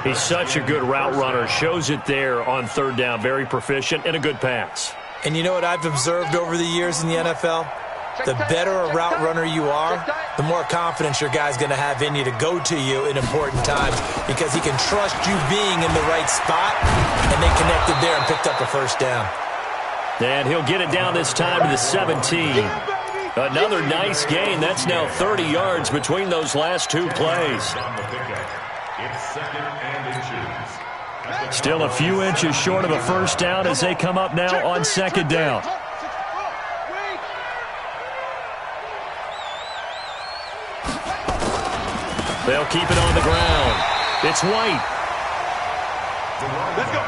He's such a good route runner. Shows it there on third down. Very proficient and a good pass.
And you know what I've observed over the years in the NFL? The better a route runner you are, the more confidence your guy's going to have in you to go to you in important times because he can trust you being in the right spot, and they connected there and picked up a first down.
And he'll get it down this time to the 17. Another nice gain. That's now 30 yards between those last two plays. Still a few inches short of a first down as they come up now on second down. They'll keep it on the ground. It's White.
Let's go.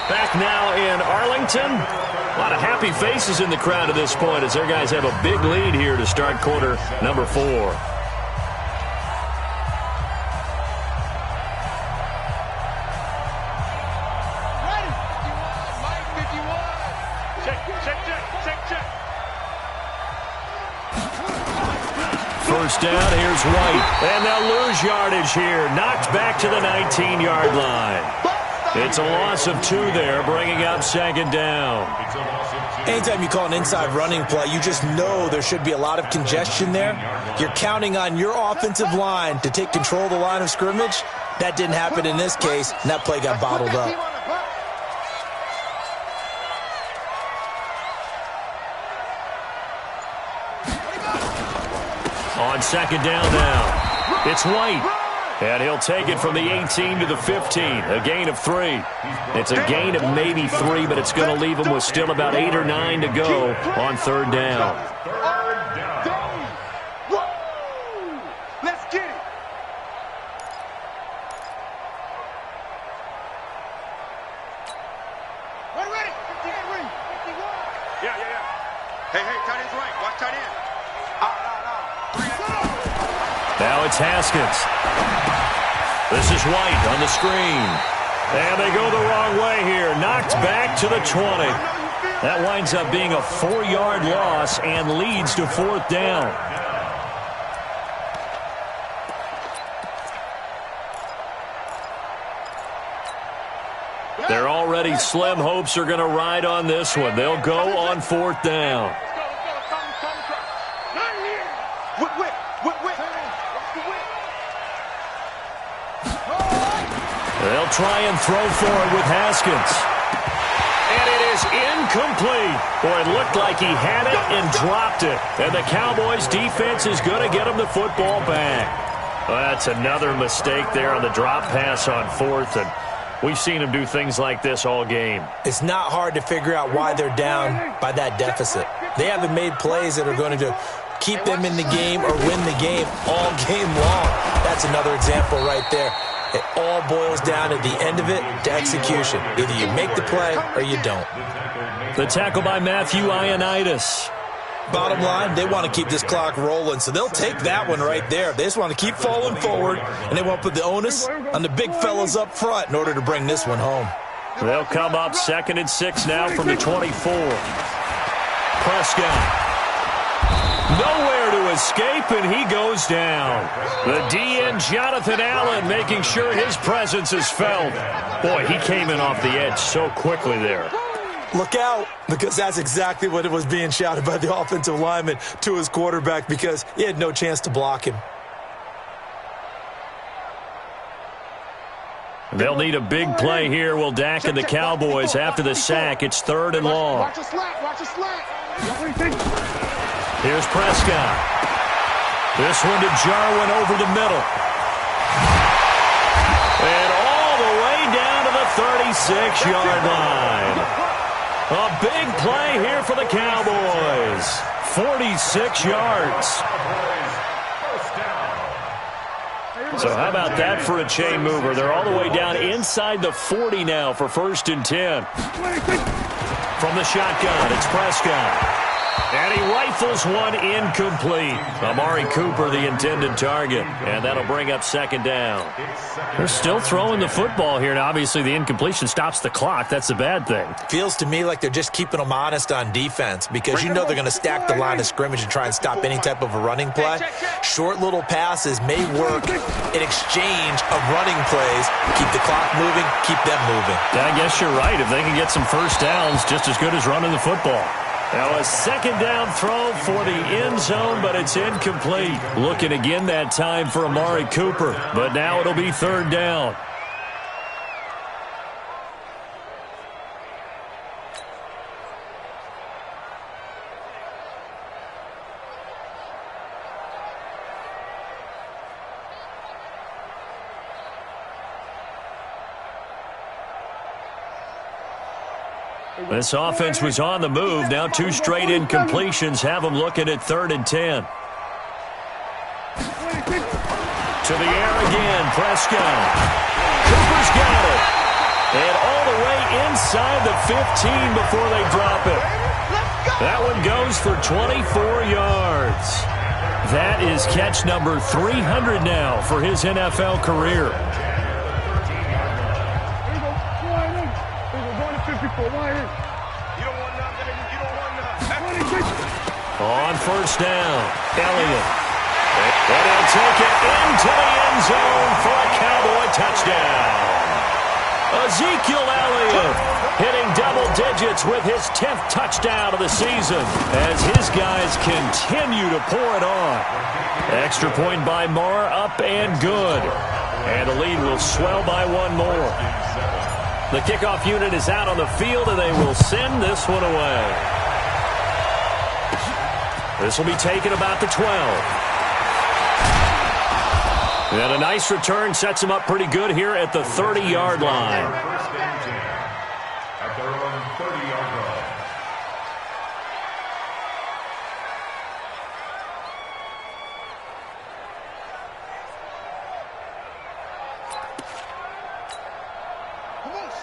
Back now in Arlington. A lot of happy faces in the crowd at this point as their guys have a big lead here to start quarter number 4.
Ready. 51, Mike 51. Check.
First down, here's White. And they'll lose yardage here. Knocked back to the 19-yard line. It's a loss of 2 there, bringing up second down.
Anytime you call an inside running play, you just know there should be a lot of congestion there. You're counting on your offensive line to take control of the line of scrimmage. That didn't happen in this case, and that play got bottled up.
On second down now, it's White. And he'll take it from the 18 to the 15, a gain of 3. It's a gain of maybe 3, but it's going to leave him with still about 8 or 9 to go on third down.
Let's get it. Ready. 51. Yeah. Hey, tight end's right. Watch tight end.
Now it's Haskins. This is White on the screen. And they go the wrong way here. Knocked back to the 20. That winds up being a 4-yard loss and leads to fourth down. Their already slim hopes are going to ride on this one. They'll go on fourth down. They'll try and throw for it with Haskins. And it is incomplete. Boy, it looked like he had it and dropped it. And the Cowboys' defense is going to get him the football back. Well, that's another mistake there on the drop pass on fourth. And we've seen him do things like this all game.
It's not hard to figure out why they're down by that deficit. They haven't made plays that are going to keep them in the game or win the game all game long. That's another example right there. It all boils down at the end of it to execution. Either you make the play or you don't.
The tackle by Matthew Ioannidis.
Bottom line, they want to keep this clock rolling, so they'll take that one right there. They just want to keep falling forward, and they want to put the onus on the big fellas up front in order to bring this one home.
They'll come up 2nd and 6 now from the 24. Prescott. Nowhere to escape, and he goes down. The DN, Jonathan Allen, making sure his presence is felt. Boy, he came in off the edge so quickly there.
Look out, because that's exactly what it was being shouted by the offensive lineman to his quarterback because he had no chance to block him.
They'll need a big play here, will Dak and the Cowboys after the sack. It's 3rd and long.
Watch the slack.
Here's Prescott. This one to Jarwin over the middle. And all the way down to the 36-yard line. A big play here for the Cowboys. 46 yards. So how about that for a chain mover? They're all the way down inside the 40 now for 1st and 10. From the shotgun, it's Prescott. And he rifles one incomplete. Amari Cooper, the intended target. And that'll bring up second down. They're still throwing the football here. And obviously, the incompletion stops the clock. That's a bad thing.
Feels to me like they're just keeping them honest on defense because you know they're going to stack the line of scrimmage and try and stop any type of a running play. Short little passes may work in exchange of running plays. Keep the clock moving, keep them moving.
I guess you're right. If they can get some first downs, just as good as running the football. Now a second down throw for the end zone, but it's incomplete. Looking again that time for Amari Cooper, but now it'll be third down. This offense was on the move. Now two straight incompletions have them looking at 3rd and 10. To the air again, Prescott. Cooper's got it. And all the way inside the 15 before they drop it. That one goes for 24 yards. That is catch number 300 now for his NFL career. On first down, Elliott. And he'll take it into the end zone for a Cowboy touchdown. Ezekiel Elliott hitting double digits with his 10th touchdown of the season as his guys continue to pour it on. Extra point by Marr, up and good. And the lead will swell by one more. The kickoff unit is out on the field, and they will send this one away. This will be taken about the 12. And a nice return sets him up pretty good here at the 30-yard line.
First and 10 at their own 30-yard line.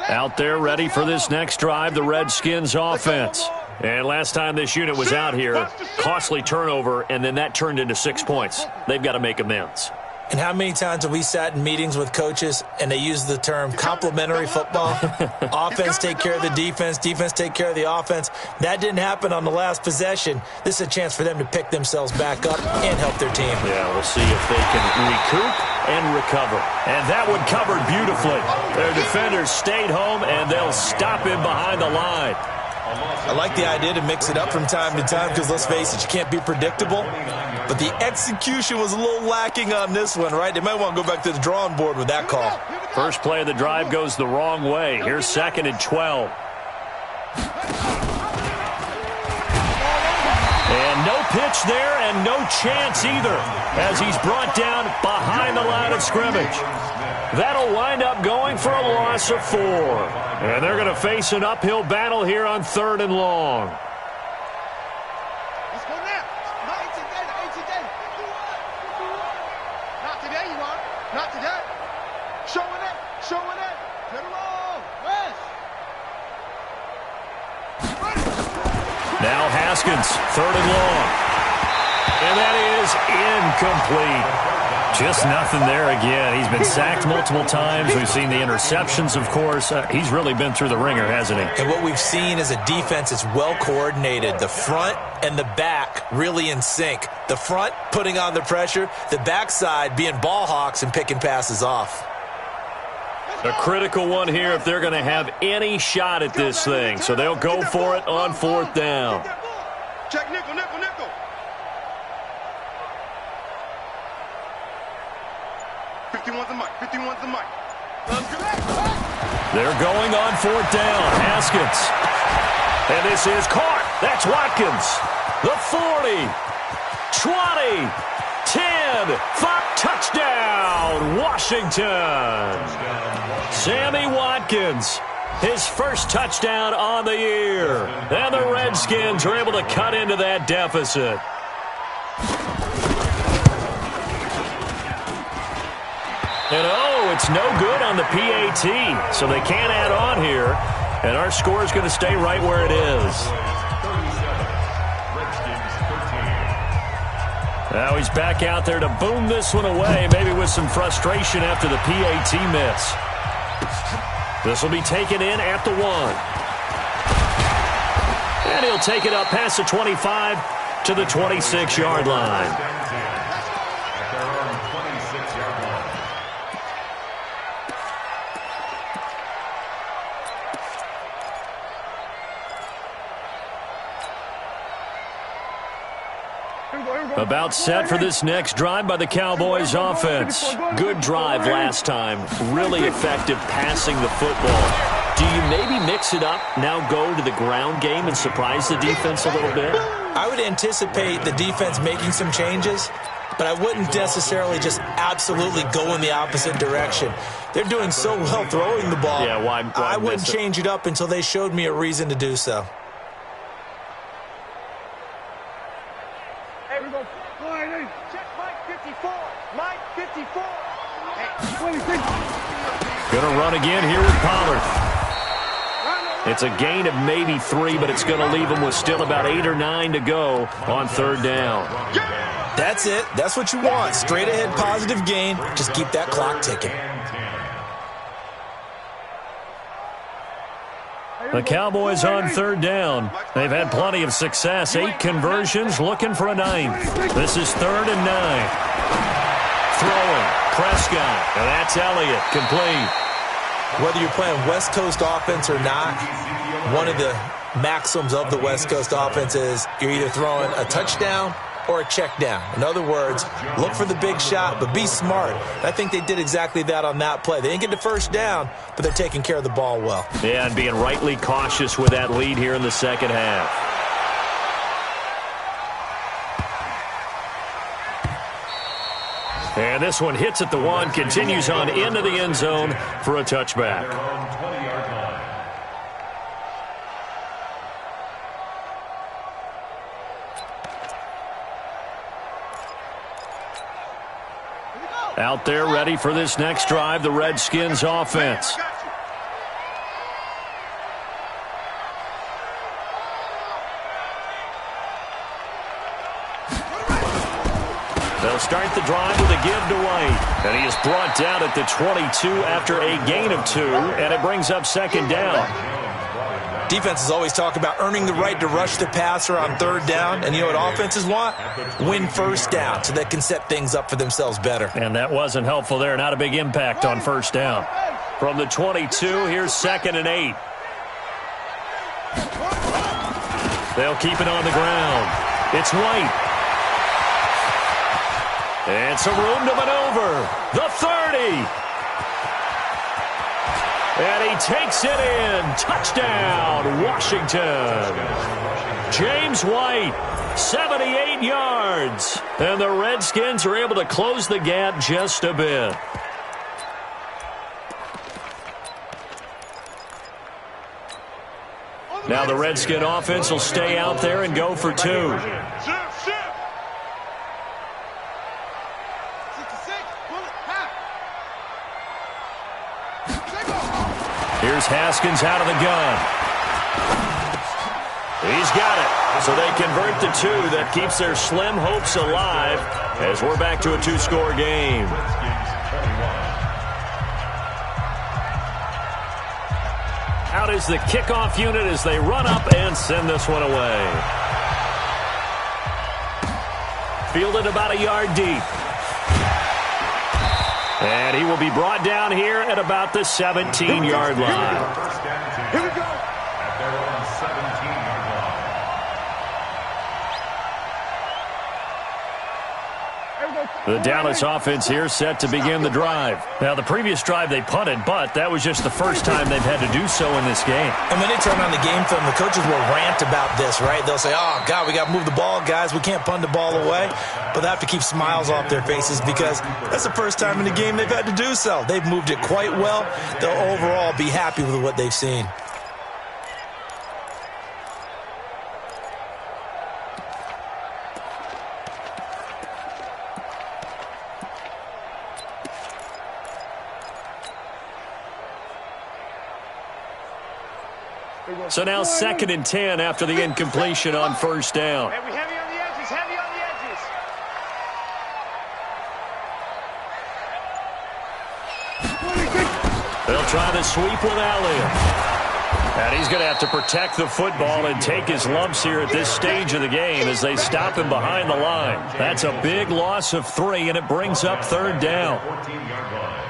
Out there ready for this next drive, the Redskins offense. And last time this unit was out here, costly turnover, and then that turned into 6 points. They've got to make amends.
And how many times have we sat in meetings with coaches and they use the term complementary football? Offense take care of the defense, defense take care of the offense. That didn't happen on the last possession. This is a chance for them to pick themselves back up and help their team.
Yeah, we'll see if they can recoup and recover. And that one covered beautifully. Their defenders stayed home, and they'll stop him behind the line.
I like the idea to mix it up from time to time because, let's face it, you can't be predictable. But the execution was a little lacking on this one, right? They might want to go back to the drawing board with that call.
First play of the drive goes the wrong way. Here's 2nd and 12. And no pitch there and no chance either as he's brought down behind the line of scrimmage. That'll wind up going for a loss of 4. And they're going to face an uphill battle here on 3rd and long.
Let's go now. Not today. Not today, you are. Not today. Showing it. Get along. West.
Now Haskins, 3rd and long. And that is incomplete. Just nothing there again. He's been sacked multiple times. We've seen the interceptions, of course. He's really been through the ringer, hasn't he?
And what we've seen is a defense that's well coordinated. The front and the back really in sync. The front putting on the pressure, the backside being ball hawks and picking passes off.
A critical one here if they're going to have any shot at this thing. So they'll go for it on 4th down.
Check nickel. 51's the mic.
They're going on 4th down. Haskins. And this is caught. That's Watkins. The 40. 20. 10. 5. Touchdown. Washington. Sammy Watkins. His first touchdown on the year. And the Redskins are able to cut into that deficit. And it's no good on the PAT, so they can't add on here. And our score is going to stay right where it is.
Redskins 13.
Now he's back out there to boom this one away, maybe with some frustration after the PAT miss. This will be taken in at the 1. And he'll take it up past the 25 to the 26-yard line.
At their own 26-yard line.
About set for this next drive by the Cowboys offense. Good drive last time. Really effective passing the football. Do you maybe mix it up, now go to the ground game and surprise the defense a little bit?
I would anticipate the defense making some changes, but I wouldn't necessarily just absolutely go in the opposite direction. They're doing so well throwing the ball.
Yeah, why
I wouldn't change it up until they showed me a reason to do so.
Check Mike 54. Mike 54.
Gonna run again here with Pollard. It's a gain of maybe 3, but it's going to leave them with still about 8 or 9 to go on 3rd down.
That's it. That's what you want. Straight ahead positive gain. Just keep that clock ticking.
The Cowboys on 3rd down. They've had plenty of success. 8 conversions, looking for a 9th. This is 3rd and 9. Throwing, Prescott, and that's Elliott, complete.
Whether you're playing West Coast offense or not, one of the maxims of the West Coast offense is you're either throwing a touchdown or a check down. In other words, look for the big shot, but be smart. I think they did exactly that on that play. They didn't get the first down, but they're taking care of the ball well.
Yeah, and being rightly cautious with that lead here in the second half. And this one hits at the 1, continues on into the end zone for a touchback. Out there ready for this next drive, the Redskins offense. They'll start the drive with a give to White. And he is brought down at the 22 after a gain of 2, and it brings up 2nd down.
Defenses always talk about earning the right to rush the passer on 3rd down. And you know what offenses want? Win 1st down so they can set things up for themselves better.
And that wasn't helpful there. Not a big impact on 1st down. From the 22, here's 2nd and 8. They'll keep it on the ground. It's White. And some room to maneuver. The 30. And he takes it in. Touchdown, Washington. James White, 78 yards. And the Redskins are able to close the gap just a bit. Now the Redskin offense will stay out there and go for 2. Here's Haskins out of the gun. He's got it. So they convert the 2. That keeps their slim hopes alive as we're back to a 2-score game. Out is the kickoff unit as they run up and send this one away. Fielded about a yard deep. And he will be brought down here at about the 17-yard line.
Here we go.
At their own 17-yard line.
The Dallas offense here set to begin the drive. Now, the previous drive they punted, but that was just the first time they've had to do so in this game.
And when they turn on the game film, the coaches will rant about this, right? They'll say, oh, God, we got to move the ball, guys. We can't punt the ball away. But they have to keep smiles off their faces because that's the first time in the game they've had to do so. They've moved it quite well. They'll overall be happy with what they've seen.
So now 2nd and 10 after the incompletion on first down.
Hey, we heavy on the edges, heavy on the edges.
They'll try the sweep with Elliott. And he's going to have to protect the football and take his lumps here at this stage of the game as they stop him behind the line. That's a big loss of 3, and it brings up 3rd down.
14-yard line.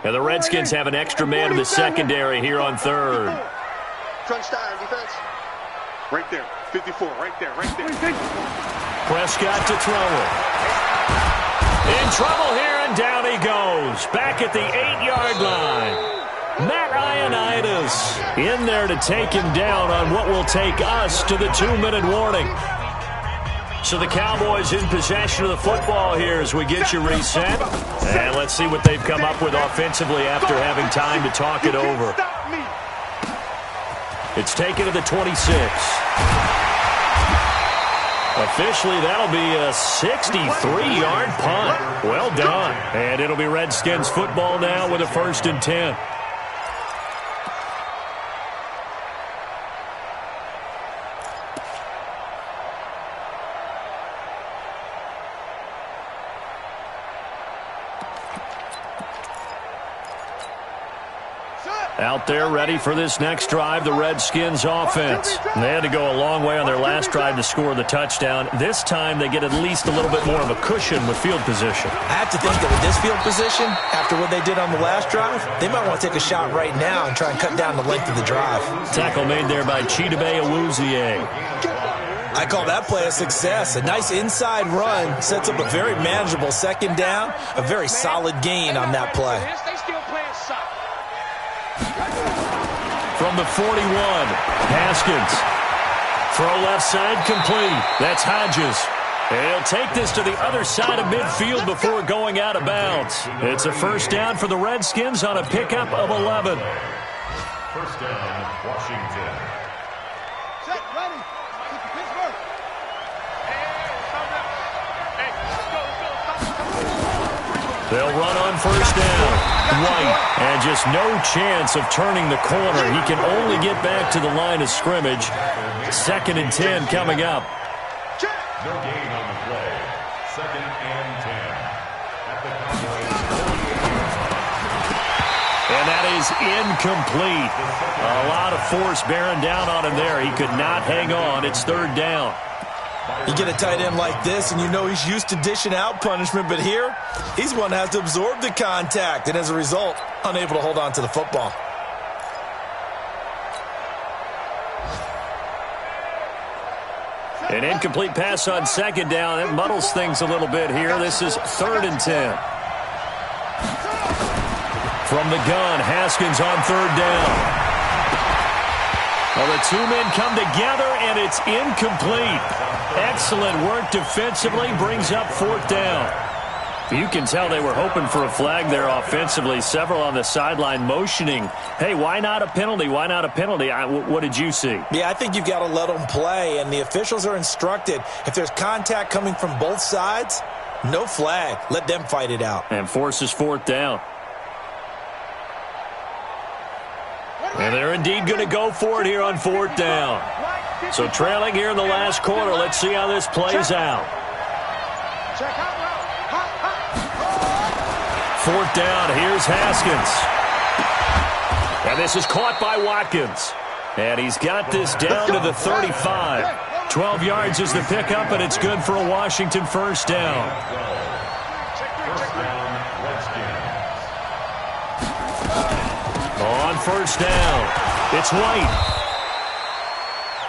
And the Redskins have an extra man in the secondary here on 3rd.
Crunch time, defense. Right there, 54, right there, right there.
Prescott to throw it. In trouble here, and down he goes. Back at the 8-yard line. Matt Ioannidis in there to take him down on what will take us to the 2-minute warning. So the Cowboys in possession of the football here as we get you reset. And let's see what they've come up with offensively after having time to talk it over. It's taken to the 26. Officially, that'll be a 63-yard punt. Well done. And it'll be Redskins football now with a 1st and 10. Out there ready for this next drive, the Redskins offense. They had to go a long way on their last drive to score the touchdown. This time they get at least a little bit more of a cushion with field position.
I have to think that with this field position, after what they did on the last drive, they might want to take a shot right now and try and cut down the length of the drive.
Tackle made there by Chidobe Awuzie.
I call that play a success. A nice inside run sets up a very manageable 2nd down, a very solid gain on that play.
They still playing soft.
From the 41, Haskins. Throw left side complete. That's Hodges. And he'll take this to the other side of midfield before going out of bounds. It's a 1st down for the Redskins on a pickup of 11.
1st down, Washington.
Set, ready. Pittsburgh.
They'll run on 1st down. White, and just no chance of turning the corner. He can only get back to the line of scrimmage. 2nd and 10 coming up.
No gain on the play. 2nd and 10. At the
And that is incomplete. A lot of force bearing down on him there. He could not hang on. It's 3rd down.
You get a tight end like this, and you know he's used to dishing out punishment, but here, he's one that has to absorb the contact, and as a result, unable to hold on to the football.
An incomplete pass on 2nd down. That muddles things a little bit here. This is 3rd and 10. From the gun, Haskins on 3rd down. Well, the 2 men come together, and it's incomplete. Excellent work defensively, brings up 4th down. You can tell they were hoping for a flag there offensively. Several on the sideline motioning, hey, why not a penalty? Why not a penalty? What did you see?
Yeah, I think you've got to let them play, and the officials are instructed. If there's contact coming from both sides, no flag. Let them fight it out.
And forces 4th down. And they're indeed going to go for it here on 4th down. So trailing here in the last quarter. Let's see how this plays out. 4th down. Here's Haskins. And this is caught by Watkins. And he's got this down to the 35. 12 yards is the pickup, and it's good for a Washington 1st down.
1st down, Redskins.
On 1st down, it's White.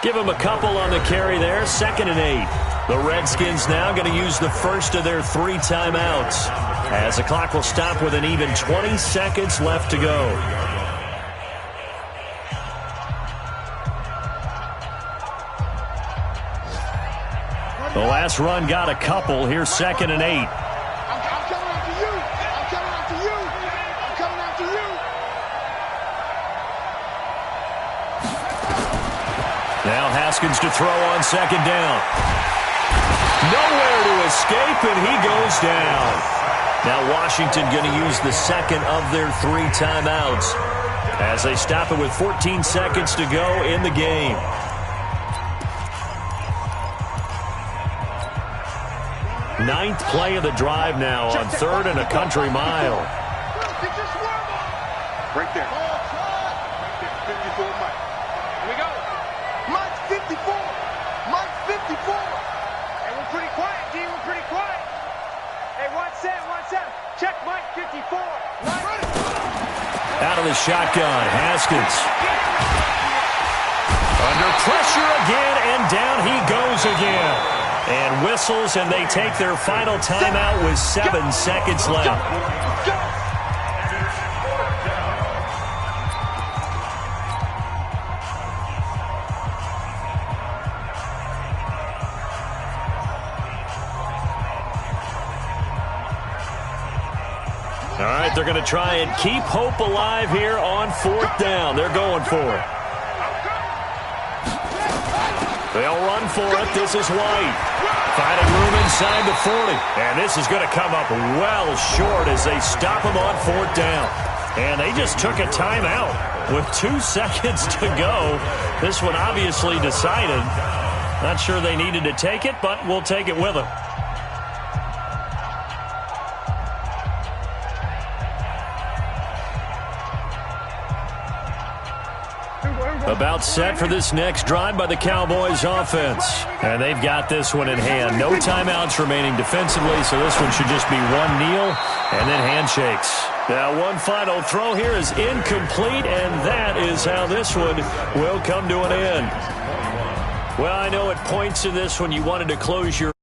Give him a couple on the carry there. 2nd and 8. The Redskins now going to use the first of their 3 timeouts, as the clock will stop with an even 20 seconds left to go. The last run got a couple. Here's 2nd and 8. Now Haskins to throw on 2nd down. Nowhere to escape, and he goes down. Now Washington going to use the second of their 3 timeouts as they stop it with 14 seconds to go in the game. Ninth play of the drive now on 3rd and a country mile.
Right there. 54 Mike. Here we go. Mike 54. Mike 54.
Hey, we're pretty quiet, D. We're pretty quiet. Hey, 1-7. Check Mike 54.
Out of the shotgun, Haskins. Under pressure again, and down he goes again. And whistles, and they take their final timeout with 7 seconds left. All right, they're going to try and keep hope alive here on 4th down. They're going for it. They'll run for it. This is White. Finding room inside the 40. And this is going to come up well short as they stop him on 4th down. And they just took a timeout with 2 seconds to go. This one obviously decided. Not sure they needed to take it, but we'll take it with them. About set for this next drive by the Cowboys offense. And they've got this one in hand. No timeouts remaining defensively, so this one should just be one kneel and then handshakes. Now one final throw here is incomplete, and that is how this one will come to an end. Well, I know at points in this one you wanted to close your